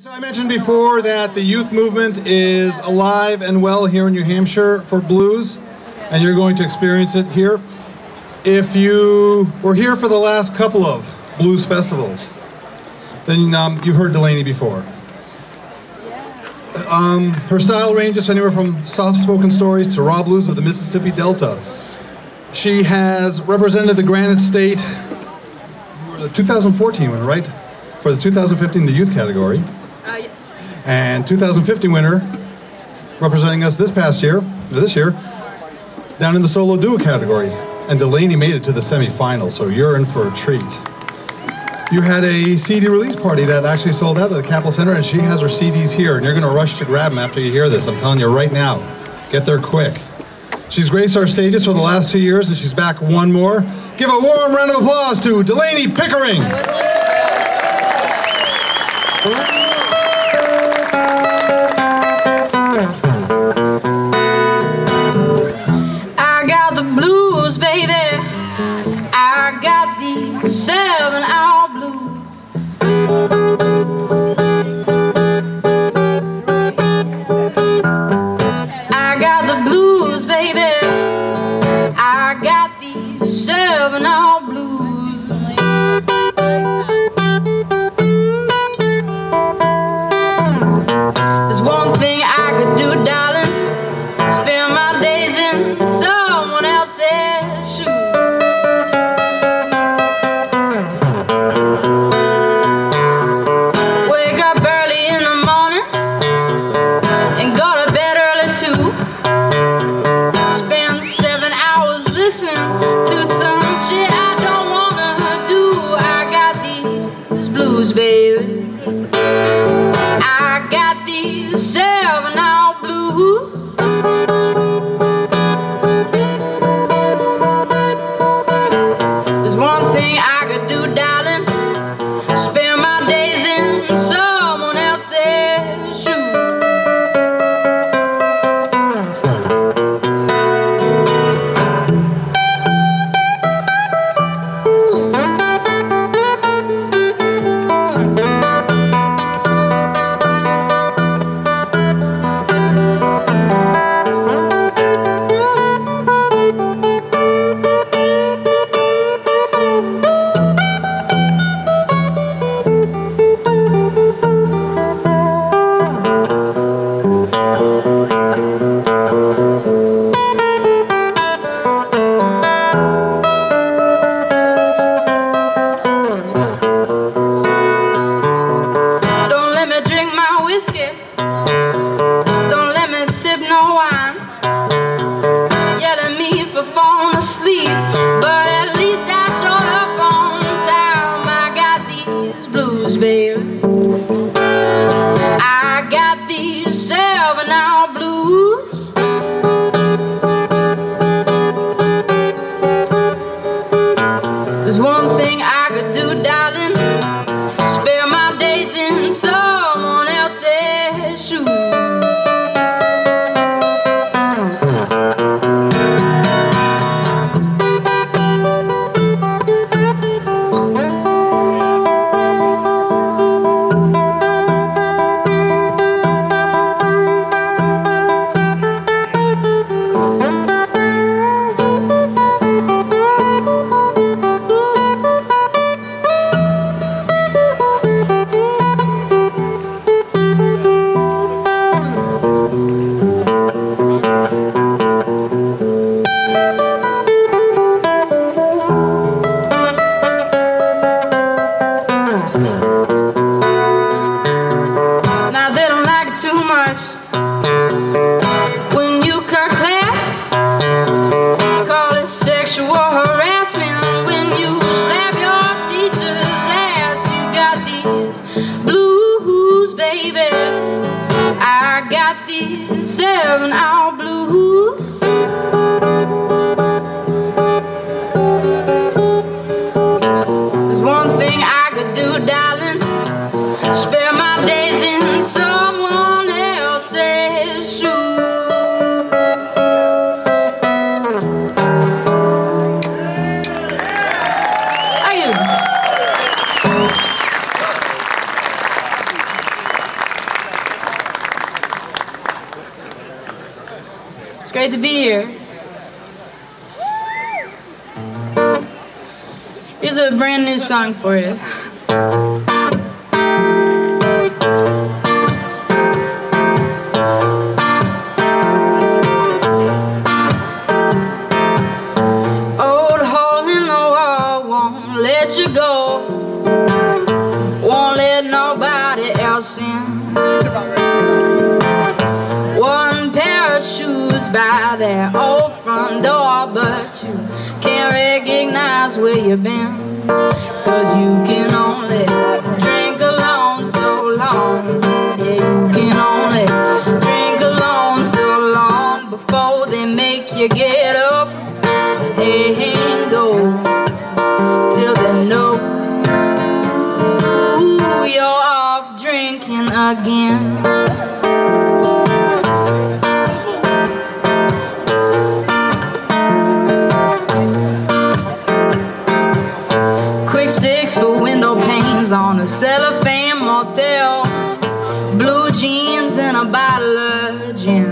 So I mentioned before that the youth movement is alive and well here in New Hampshire for blues, and you're going to experience it here. If you were here for the last couple of blues festivals, then you've heard Delanie before. Her style ranges anywhere from soft-spoken stories to raw blues of the Mississippi Delta. She has represented the Granite State, the 2014 winner, right? For the 2015 the youth category. Yeah. And 2015 winner, representing us this year, down in the solo duo category. And Delanie made it to the semifinals, so you're in for a treat. You had a CD release party that actually sold out at the Capitol Center, and she has her CDs here, and you're going to rush to grab them after you hear this. I'm telling you right now, get there quick. She's graced our stages for the last 2 years, and she's back one more. Give a warm round of applause to Delanie Pickering. I got the blues, baby. I got the 7-hour blues. I got the blues, baby. I got the 7-hour blues. There's one thing I could do, darling. Spend my days in someone else's shoes. Wake up early in the morning and go to bed early too. Spend 7 hours listening to some shit I don't wanna do. I got these blues, baby. I got these 7-hour blues. There's one thing I could do, darling. Spend my days in someone else's shoes. Don't let me sip no wine. Yelling me for falling asleep, but at least I showed up on time. I got these blues, baby. I got these 7-hour blues. There's one thing I could do, darling. Spare my days in someone else's shoes. Now they don't like it too much when you cut class. Call it sexual harassment when you slap your teacher's ass. You got these blues, baby. I got these 7-hour blues. There's one thing I could do, darling. Spare my days in someone else's shoes. Are you? great to be here. Here's a brand new song for you. Old hole in the wall won't let you go, won't let nobody else in. One pair of shoes by their old front door, but you can't recognize where you've been, 'cause you can only drink alone so long. Yeah, you can only drink alone so long before they make you get up and go, till they know you're off drinking again. Sticks for window panes on a cellophane motel, blue jeans and a bottle of gin.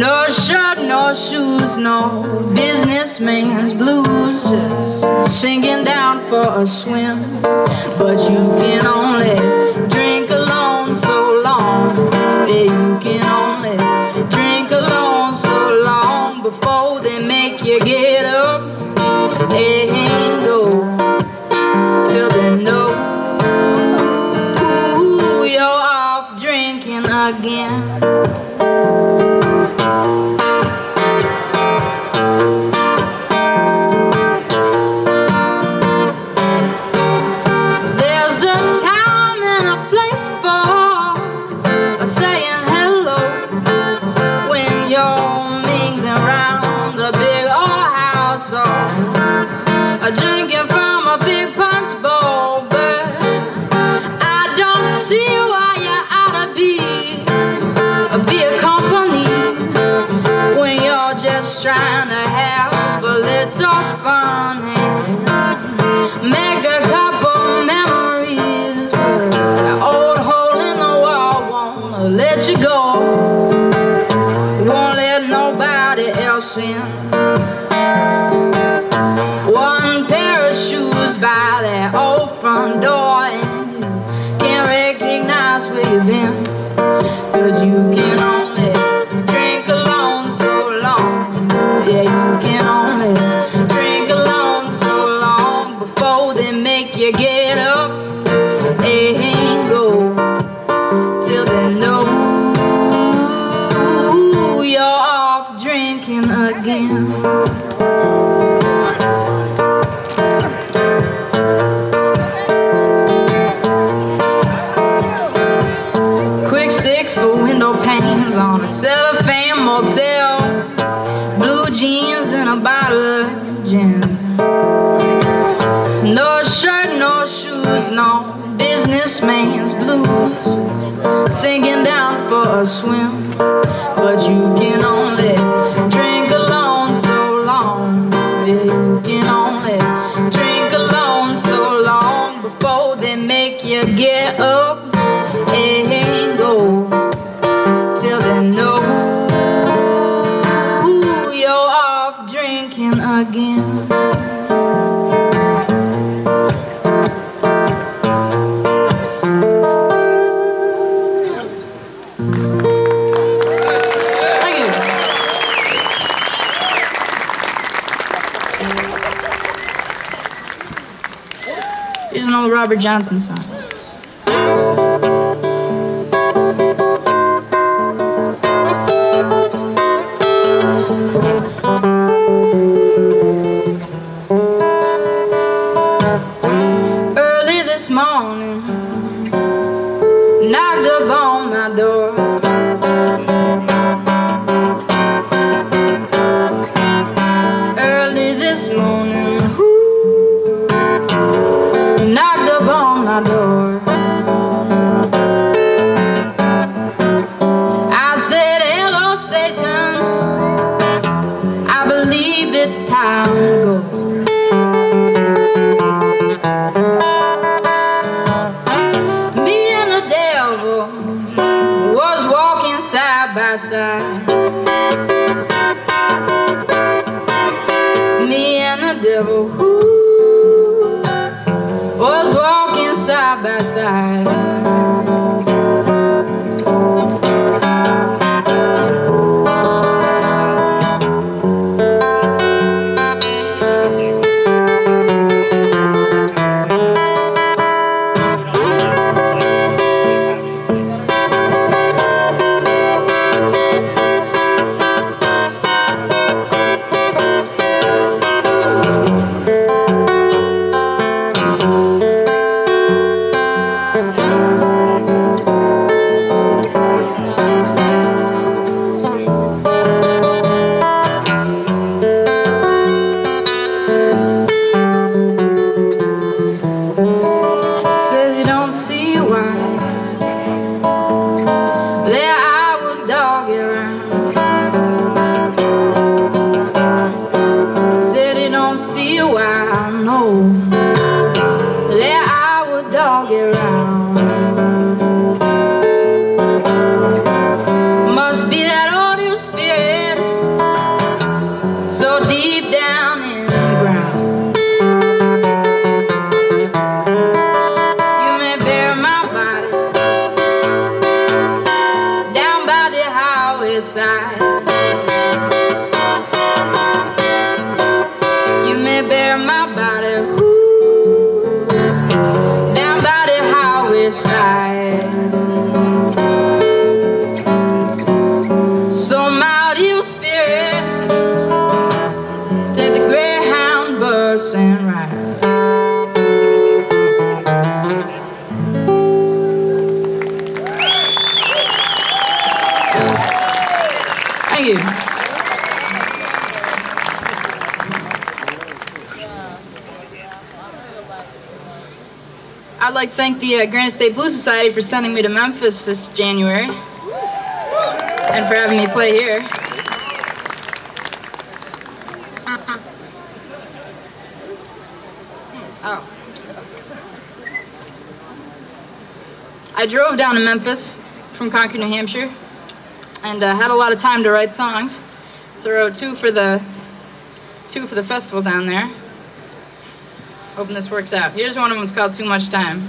No shirt, no shoes, no businessman's blues, just sinking down for a swim. But you can only drink alone so long. Yeah, you can only drink alone so long before they make you get up and go, till they know you're off drinking again. There's a time and a place for saying hello when you're mingling around the big old house, or drinking from a big punch bowl. But I don't see why you ought to be a company when you're just trying to have a little fun and make a couple memories. But the old hole in the wall won't let you go, won't let nobody else in. One pair of shoes by that old front door, and you can't recognize where you've been, 'cause you can only drink alone so long. Yeah, you can only drink alone so long before they make you get up and go, till they know you're off drinking again. Sticks for window panes on a cellophane motel, blue jeans and a bottle of gin. No shirt, no shoes, no businessman's blues, sinking down for a swim. But you can only drink alone so long. Yeah, you can only drink alone so long before they make you get up and go, till they know you're off drinking again. Thank you. Here's an old Robert Johnson song. Early this morning, knocked up on my door. Early this morning, knocked up on my door. I said, hello, Satan, I believe it's time to go. Me and the devil was walking by side. Me and the devil who was walking side by side. You may bear my body, ooh, down by the highway side. So mount your spirit, take the Greyhound bus and ride. Thank you. I'd like to thank the Granite State Blues Society for sending me to Memphis this January and for having me play here. Oh. I drove down to Memphis from Concord, New Hampshire, and had a lot of time to write songs, so I wrote two for the festival down there. Hoping this works out. Here's one of them. It's called Too Much Time.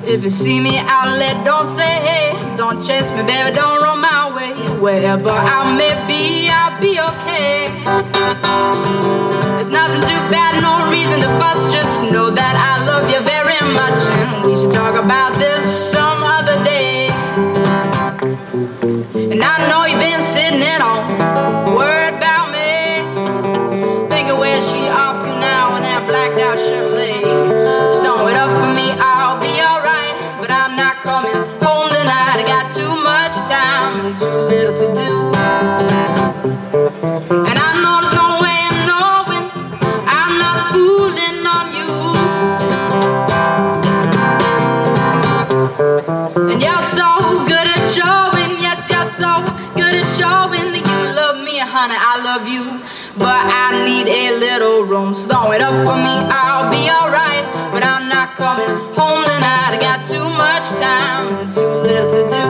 If you see me outlet, don't say hey. Don't chase me, baby, don't run my way. Wherever I may be, I'll be okay. There's nothing too bad, no reason to fuss. Just know that I love you very much, and we should talk about this some other day. And I know you've been sitting at home, worried about me, thinking where's she off to now in that blacked out Chevrolet. Just don't wait up for me, I'll be alright, but I'm not coming home tonight. I got too much time and too little to do. And I know there's no way of knowing I'm not fooling on you. And you're so good at showing, yes, you're so good at showing that you love me, honey, I love you. But I need a little room, so don't wait up for me, I'll be alright, but I'm not coming home tonight. I got too much time and too little to do.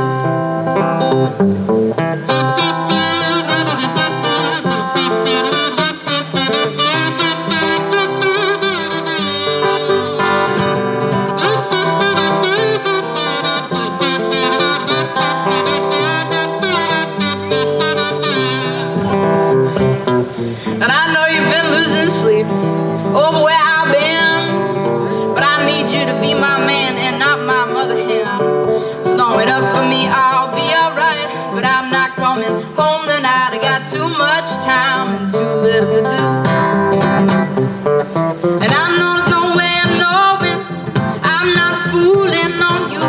And I know you've been losing sleep over where I've been, but I need you to be my man and not my mother hen. So don't wait up for me, I'll be alright, but I'm not coming home tonight. I got too much time and too little to do. And I know there's no way of knowing I'm not fooling on you.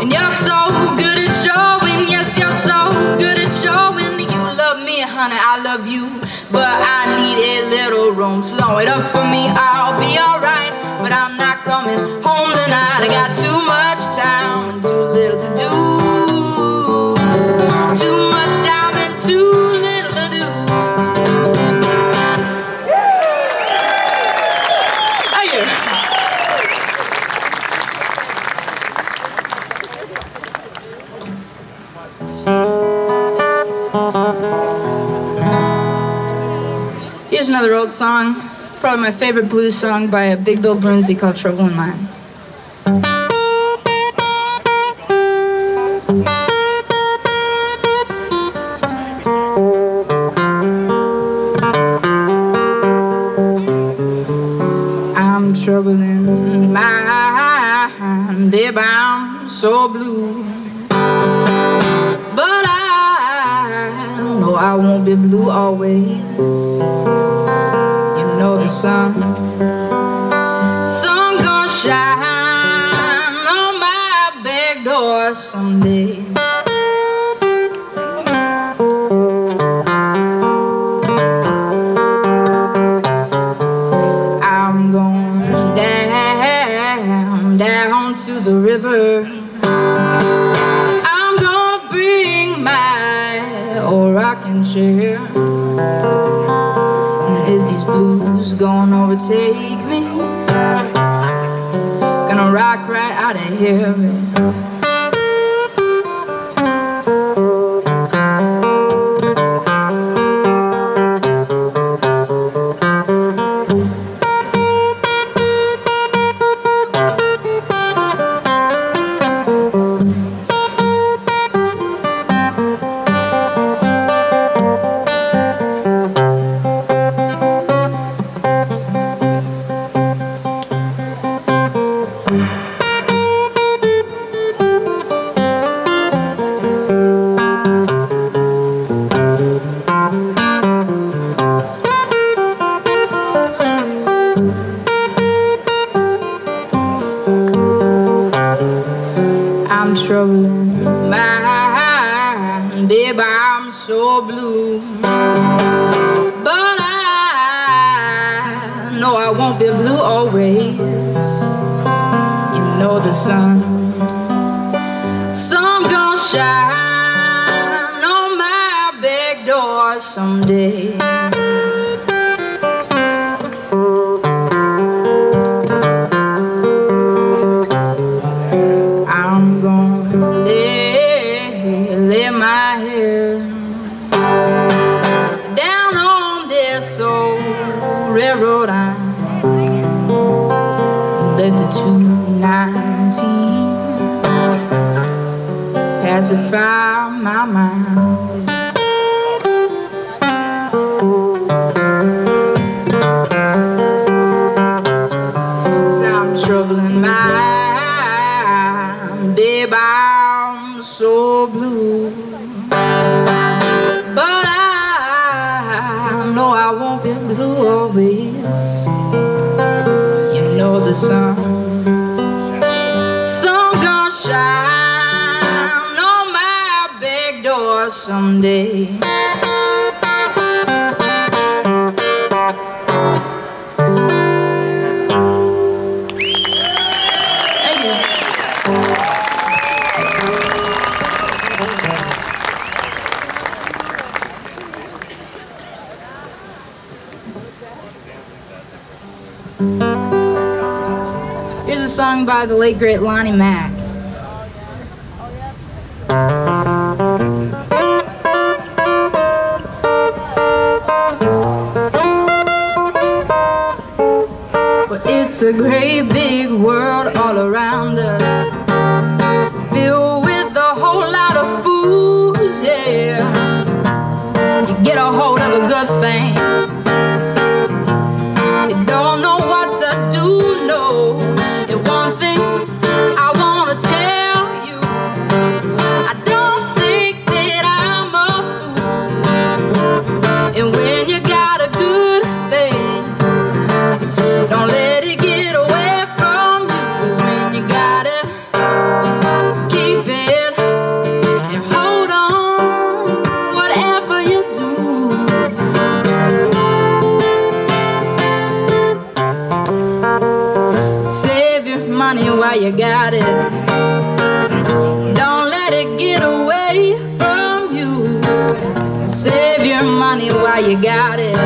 And you're so good at showing, yes, you're so good at showing that you love me, honey, I love you. But Don't wait up for me, I'll be alright. But I'm not coming home tonight. I got too much time and too little to do. Too much time and too little to do. Thank you. Here's another old song, probably my favorite blues song by Big Bill Broonzy called Trouble in Mind. I'm trouble in mind, babe, I'm so blue. But I know I won't be blue always. You know the sun gonna shine on my back door someday. I'm going down to the river. I'm gonna bring my old rocking chair. If these blues gonna overtake me, gonna rock right out of here. I'm trouble in mind, babe, I'm so blue. But I know I won't be blue always. You know the sun gonna shine on my back door someday. I'm gonna lay my head down on this old railroad line. Let the 219 pacify my mind. So I'm troubling my, babe, I'm so blue. But I know I won't be blue always. You know the sun gonna shine on my back door someday. Thank you. Here's a song by the late great Lonnie Mack. Well, it's a great big world all around us, filled with a whole lot of fools, yeah. You get a hold of a good thing, you don't know what to do, no. And one thing I wanna tell you, I don't think that I'm a fool. And when you got a good thing, don't let it get away from you. while you got it,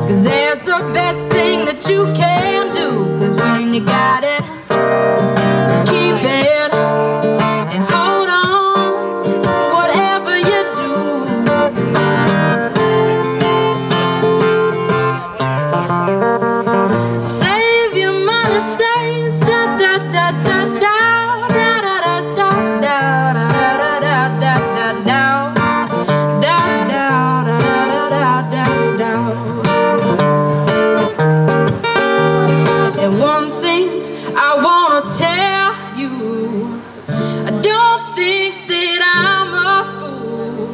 'cause that's the best thing that you can do. 'Cause when you got it, keep it and hold on, whatever you do. Save your money, save da da da da da da da da da da da da da. And one thing I wanna tell you, I don't think that I'm a fool.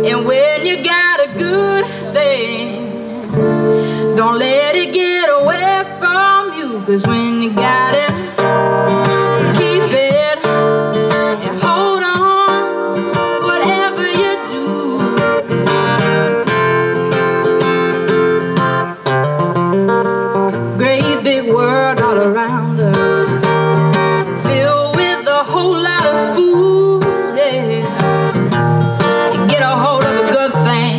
And when you got a good thing, don't let it get away from you. 'Cause when you got it, keep it and hold on, whatever you do. Great big world all around us, filled with a whole lot of fools, yeah. You get a hold of a good thing,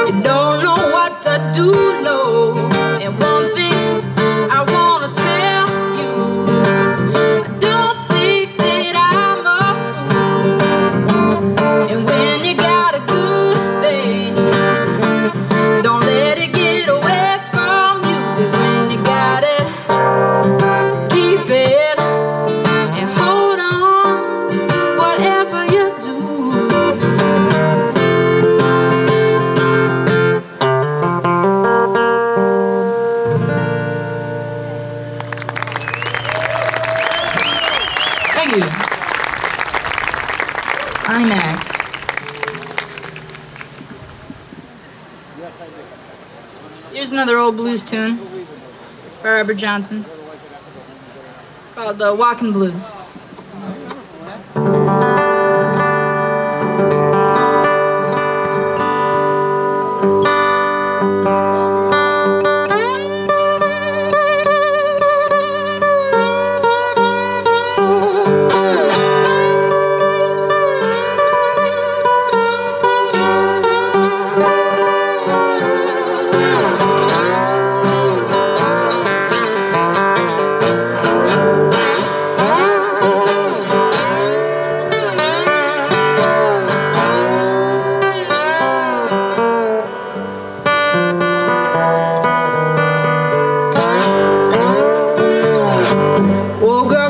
you don't know what to do, no. And one thing I wanna tell you, I don't think that I'm a fool. And when you got a good thing, don't let it get away from you. 'Cause when you got it, keep it and hold on, whatever you do. Thank you. I'm Mac. Here's another old blues tune by Robert Johnson called the Walking Blues.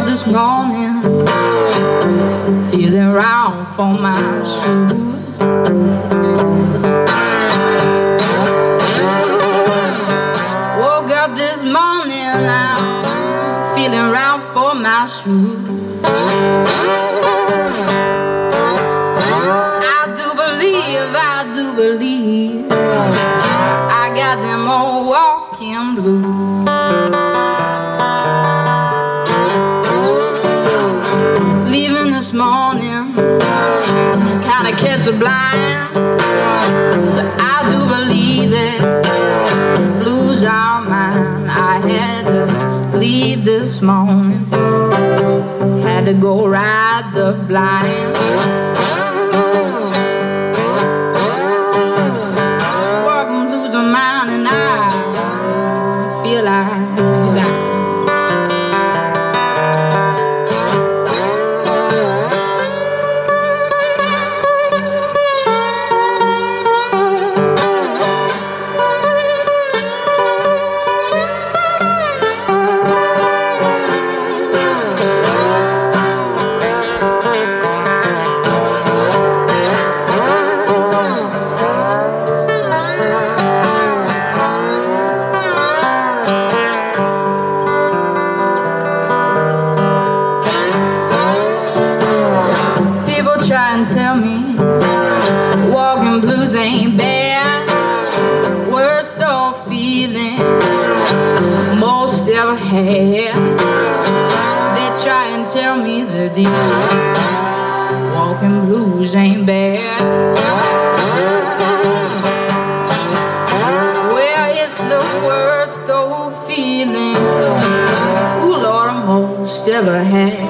This morning, feeling round for my shoes. Woke up this morning, I'm feeling round for my shoes. I do believe I got them old walking blues. This morning, kinda catch a blind, 'cause I do believe that blues are mine. I had to leave this morning, had to go ride the blind. Walking blues are mine, and I feel like that. Try and tell me walking blues ain't bad. Worst of feeling most ever had. They try and tell me that these walking blues ain't bad. Well, it's the worst old feeling, ooh Lord, I most ever had.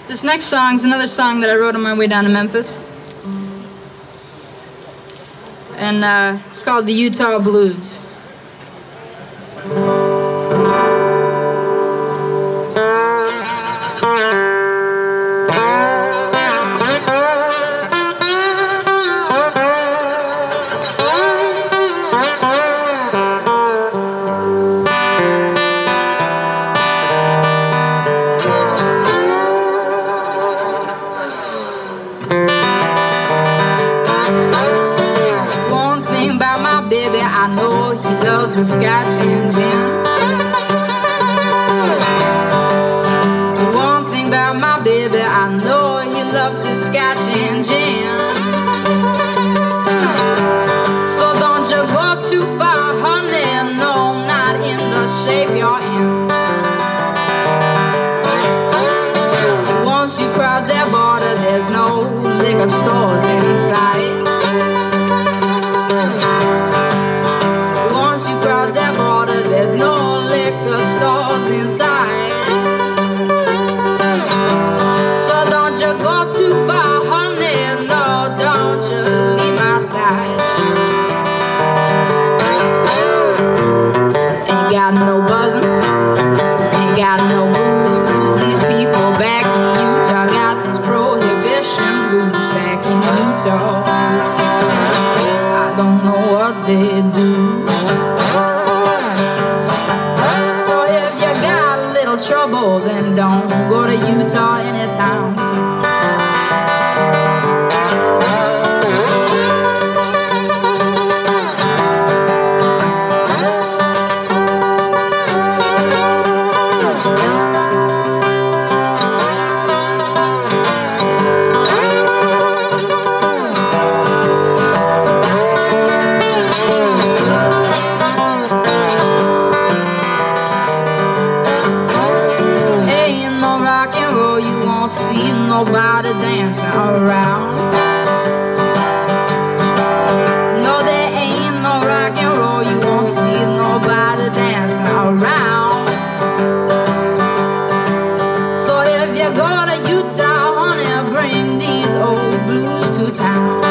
This next song is another song that I wrote on my way down to Memphis. And it's called the Utah Blues. Baby, I know he loves a scotch and gin. One thing about my baby, I know he loves a scotch and gin. So don't you go too far, honey, no, not in the shape you're in. Once you cross that border, there's no liquor stores in sight. Across that border, there's no liquor stores inside. So don't you go too far, honey, no, don't you leave my side. Ain't got no buzzing, ain't got no booze. These people back in Utah got these prohibition blues back in Utah. I don't know what they do. Trouble, then don't go to Utah anytime soon. See nobody dancing around. No, there ain't no rock and roll. You won't see nobody dancing around. So if you go to Utah, honey, bring these old blues to town.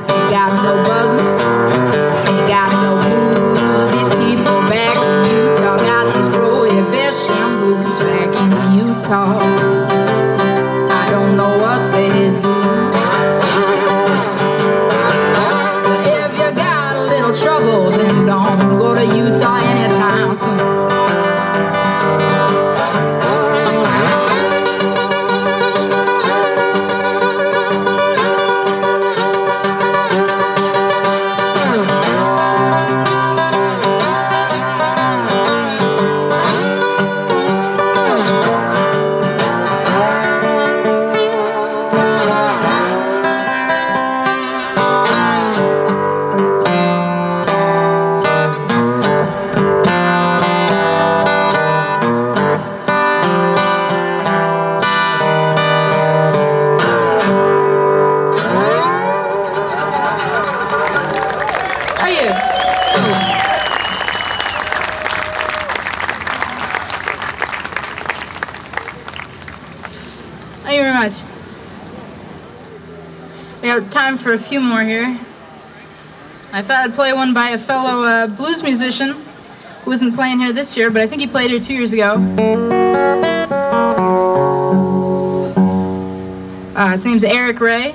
Ain't got no buzzing, ain't got no blues. These people back in Utah got these prohibition blues back in Utah. I don't know what they do. But if you got a little trouble, then don't go to Utah anytime soon. Thank you very much. We have time for a few more here. I thought I'd play one by a fellow blues musician who wasn't playing here this year, but I think he played here 2 years ago. His name's Eric Ray,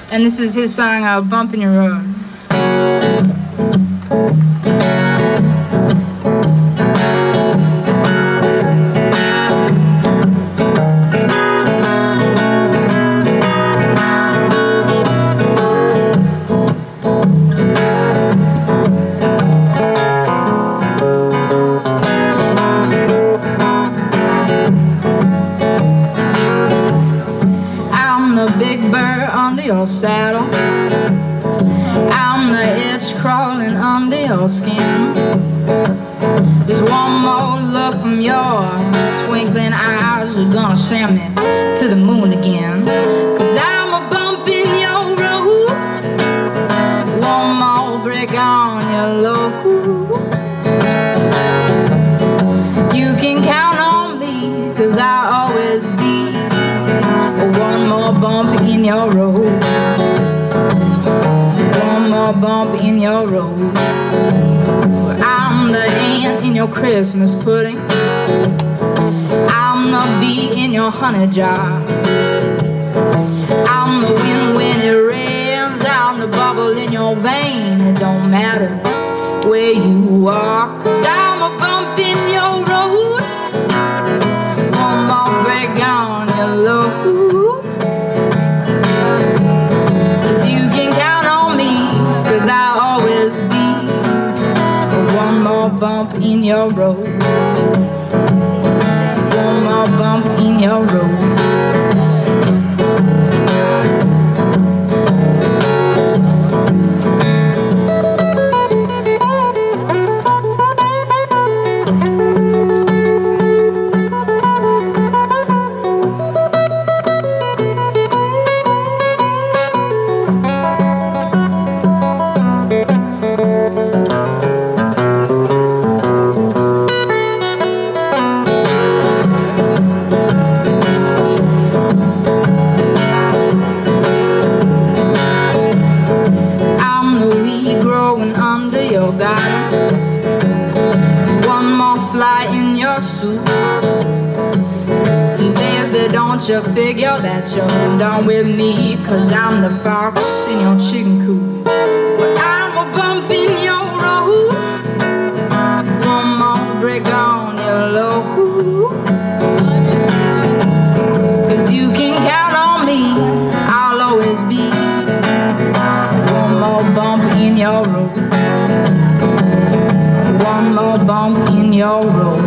and this is his song, Bump in Your Road. Your saddle, I'm the itch crawling under your skin. Just one more look from your twinkling eyes are gonna send me to the moon again. 'Cause I'm a bump in your road, one more brick on your load. You can count on me, 'cause I'll always be one more bump in your road. One more bump in your road. I'm the ant in your Christmas pudding, I'm the bee in your honey jar. I'm the wind when it rains, I'm the bubble in your vein. It don't matter where you are, 'cause I'm a bump in your road. One more break on your load. 'Cause you can count on me, 'cause I'll always be one more bump in your road. One more bump in your road. Baby, don't you figure that you're done with me, 'cause I'm the fox in your chicken coop. Well, I'm a bump in your road, one more brick on your load. 'Cause you can count on me, I'll always be one more bump in your road. One more bump in your road.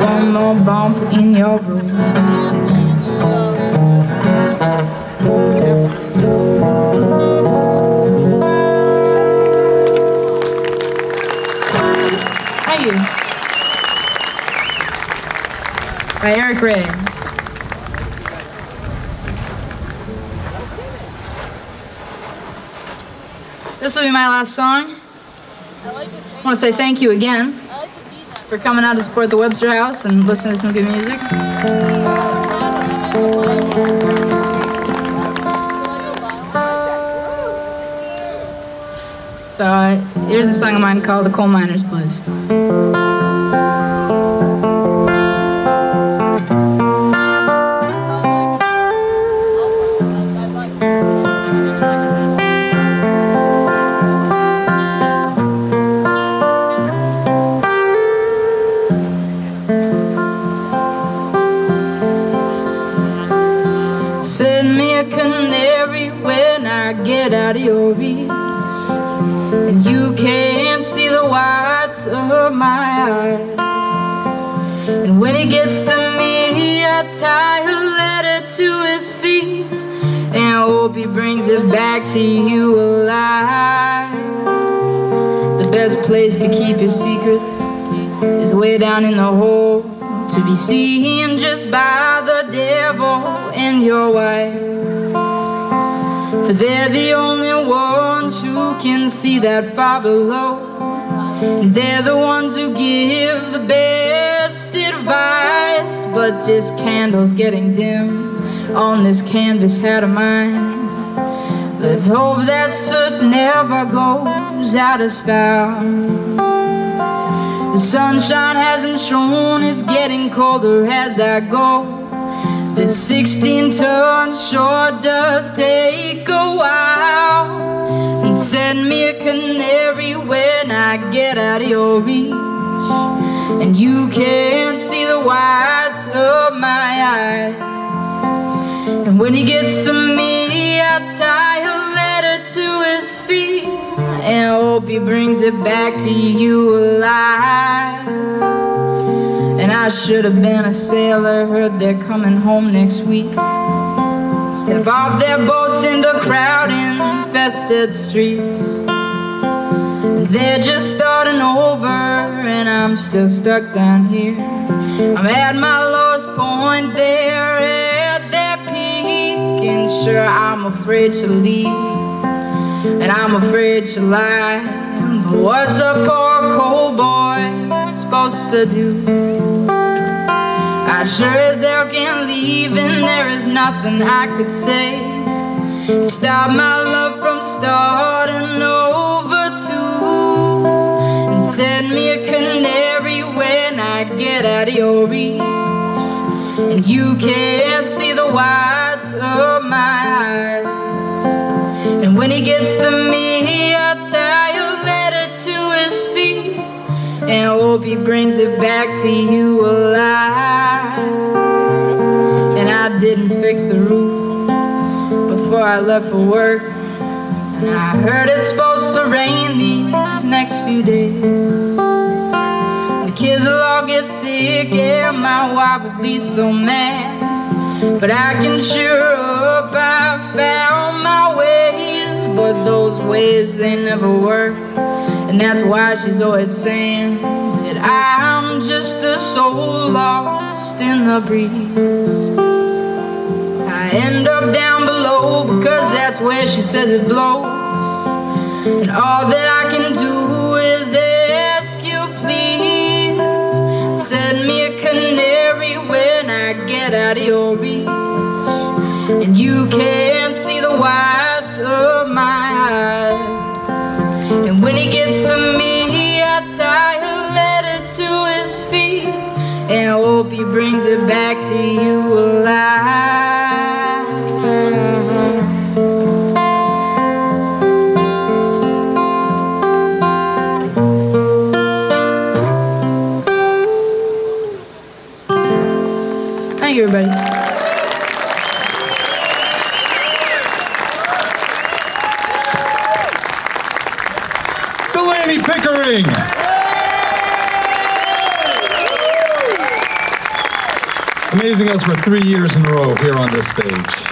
One more bump in your road. Thank you. By Eric Ray. This will be my last song. I want to say thank you again for coming out to support the Webster House and listening to some good music. So here's a song of mine called The Coal Miner's Blues. Send me a canary when I get out of your reach, and you can't see the whites of my eyes. And when he gets to me, I tie a letter to his feet, and I hope he brings it back to you alive. The best place to keep your secrets is way down in the hole, to be seen just by the devil and your wife. For they're the only ones who can see that far below, and they're the ones who give the best advice. But this candle's getting dim on this canvas hat of mine. Let's hope that soot never goes out of style. The sunshine hasn't shone, it's getting colder as I go. This 16 tons sure does take a while. And send me a canary when I get out of your reach, and you can't see the whites of my eyes. And when he gets to me, I tie a letter to his feet, and I hope he brings it back to you alive. And I should have been a sailor, heard they're coming home next week. Step off their boats into crowd-infested streets, and they're just starting starting over, and I'm still stuck down here. I'm at my lowest point there at that peak, and sure, I'm afraid to leave, and I'm afraid to lie. But what's a poor cold boy supposed to do? I sure as hell can't leave, and there is nothing I could say to stop my love from starting over too, and send me a canary when I get out of your reach, and you can't see the whites of my eyes. And when he gets to me, I'll tie a letter to his feet, and hope he brings it back to you alive. And I didn't fix the roof before I left for work, and I heard it's supposed to rain these next few days. The kids will all get sick, yeah, my wife will be so mad, but I can cheer her up, I found my ways. But those ways, they never work, and that's why she's always saying that I'm just a soul lost in the breeze. I end up down below because that's where she says it blows, and all that I can do is ask you, please send me a canary when I get out of your reach, and you can't see the whites of my eyes. And when he gets to me, I tie a letter to his feet, and hope he brings it back to you alive. Thank you, everybody. Delanie Pickering. Amazing us for 3 years in a row here on this stage.